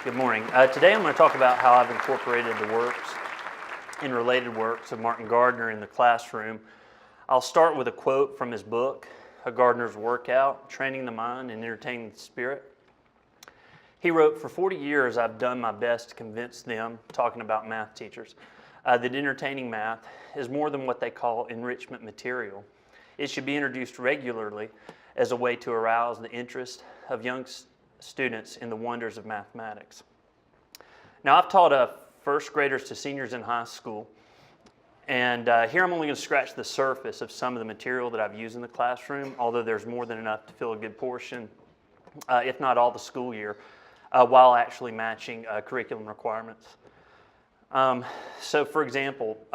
Good morning. Today I'm going to talk about how I've incorporated the works and related works of Martin Gardner in the classroom. I'll start with a quote from his book, A Gardener's Workout, Training the Mind and Entertaining the Spirit. He wrote, "For 40 years I've done my best to convince them," talking about math teachers, that entertaining math is more than what they call enrichment material. It should be introduced regularly as a way to arouse the interest of young students in the wonders of mathematics. Now, I've taught first graders to seniors in high school, and here I'm only going to scratch the surface of some of the material that I've used in the classroom, although there's more than enough to fill a good portion, if not all the school year, while actually matching curriculum requirements. So for example,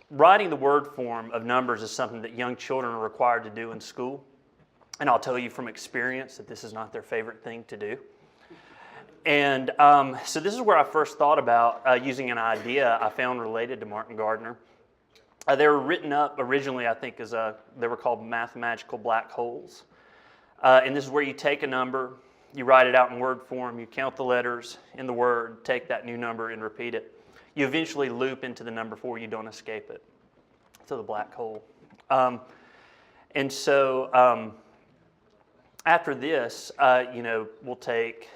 writing the word form of numbers is something that young children are required to do in school. And I'll tell you from experience that this is not their favorite thing to do. And so this is where I first thought about using an idea I found related to Martin Gardner. They were written up originally, I think, as they were called mathematical black holes. And this is where you take a number, you write it out in word form, you count the letters in the word, take that new number and repeat it. You eventually loop into the number 4, you don't escape it, to the black hole. And so after this, we'll take,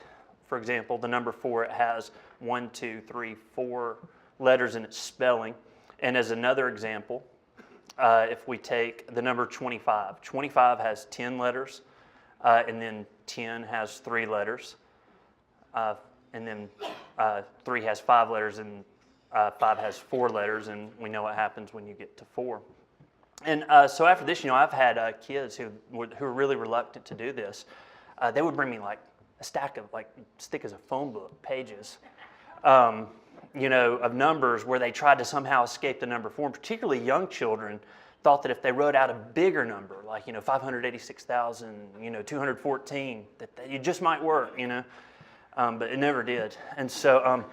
for example, the number 4. It has 1, 2, 3, 4 letters in its spelling. And as another example, if we take the number 25, 25 has 10 letters, and then 10 has 3 letters, and then 3 has 5 letters, and 5 has 4 letters, and we know what happens when you get to 4. And so after this, I've had kids who were really reluctant to do this. They would bring me like a stack of thick as a phone book pages, of numbers where they tried to somehow escape the number 4. And particularly young children thought that if they wrote out a bigger number, like 586,214, that it just might work, but it never did. And so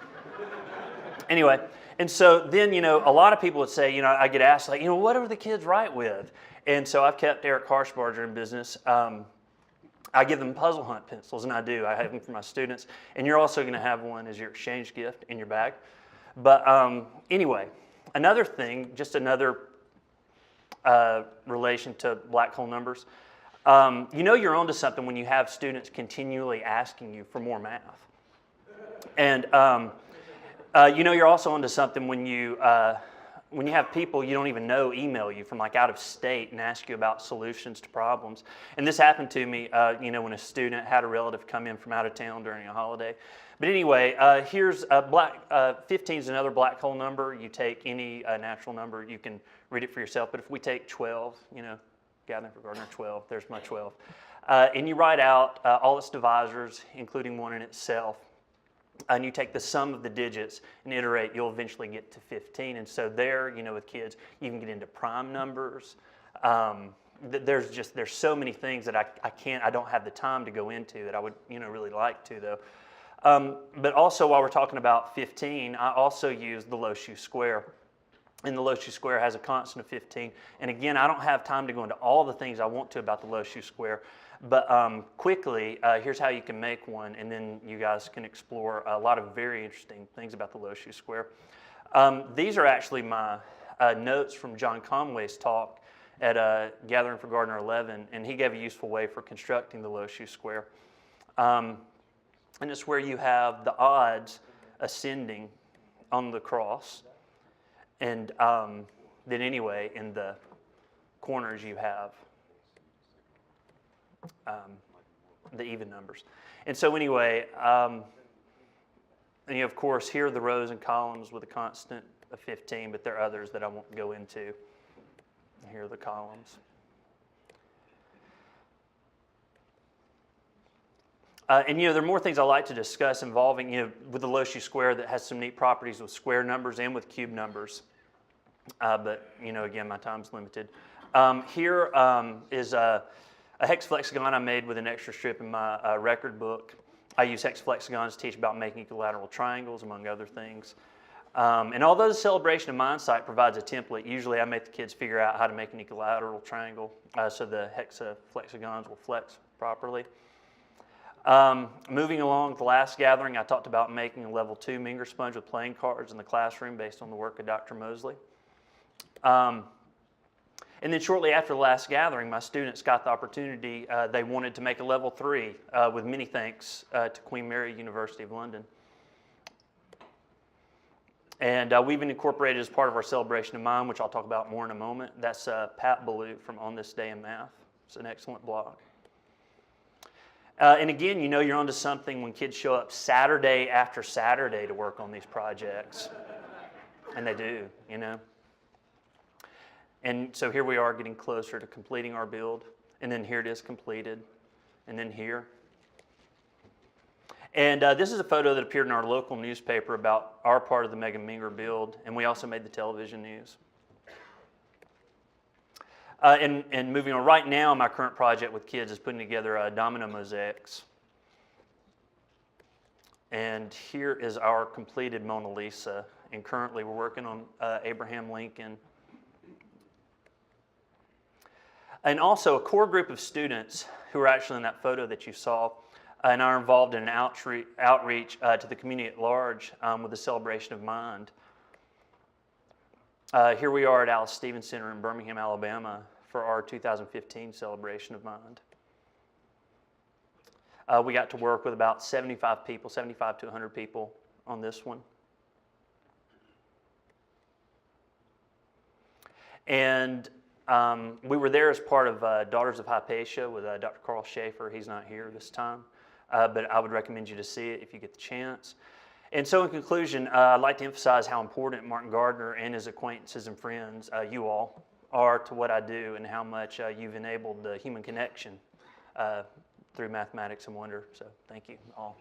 anyway. And so then, a lot of people would say, I get asked, what do the kids write with? And so I've kept Eric Harshbarger in business. I give them puzzle hunt pencils, and I do. I have them for my students. And you're also going to have one as your exchange gift in your bag. But anyway, another thing, just another relation to black hole numbers. You're onto something when you have students continually asking you for more math. And you're also onto something when you have people you don't even know email you from out of state and ask you about solutions to problems. And this happened to me, when a student had a relative come in from out of town during a holiday. But anyway, here's 15 is another black hole number. You take any natural number, you can read it for yourself. But if we take 12, Gathering for Gardner 12, there's my 12. And you write out all its divisors, including one in itself. And you take the sum of the digits and iterate, you'll eventually get to 15. And so there, with kids, you can get into prime numbers. There's so many things that I don't have the time to go into that I would, really like to, though. But also, while we're talking about 15, I also use the LO-SHU square. And the LO-SHU square has a constant of 15. And again, I don't have time to go into all the things I want to about the LO-SHU square. But quickly, here's how you can make one, and then you guys can explore a lot of very interesting things about the LO-SHU square. These are actually my notes from John Conway's talk at Gathering for Gardner 11, and he gave a useful way for constructing the LO-SHU square. And it's where you have the odds ascending on the cross, and then anyway, in the corners you have the even numbers. And so anyway, and of course, here are the rows and columns with a constant of 15, but there are others that I won't go into. Here are the columns. And there are more things I like to discuss involving, with the LO-SHU square that has some neat properties with square numbers and with cube numbers. But, again, my time's limited. Here is a hexaflexagon I made with an extra strip in my record book. I use hexaflexagons to teach about making equilateral triangles, among other things. And although the celebration of MindSight provides a template, usually I make the kids figure out how to make an equilateral triangle so the hexaflexagons will flex properly. Moving along, the last gathering, I talked about making a level 2 MENGER sponge with playing cards in the classroom based on the work of Dr. Mosley. And then shortly after the last gathering, my students got the opportunity, they wanted to make a level 3 with many thanks to Queen Mary University of London. And we've been incorporated as part of our celebration of mind, which I'll talk about more in a moment. That's Pat Ballou from On This Day in Math. It's an excellent blog. And again, you know you're onto something when kids show up Saturday after Saturday to work on these projects. And they do, you know. And so here we are getting closer to completing our build. And then here it is completed. And then here. And this is a photo that appeared in our local newspaper about our part of the Mega MENGER build. And we also made the television news. And moving on, right now my current project with kids is putting together DOMINO mosaics. And here is our completed Mona Lisa. And currently we're working on Abraham Lincoln. And also a core group of students who are actually in that photo that you saw and are involved in an outreach to the community at large with the Celebration of Mind. Here we are at Alice Stevens Center in Birmingham, Alabama for our 2015 Celebration of Mind. We got to work with about 75 people, 75 to 100 people on this one. And we were there as part of Daughters of Hypatia with Dr. Carl Schaefer. He's not here this time, but I would recommend you to see it if you get the chance. And so in conclusion, I'd like to emphasize how important Martin Gardner and his acquaintances and friends, you all, are to what I do and how much you've enabled the human connection through mathematics and wonder. So thank you all.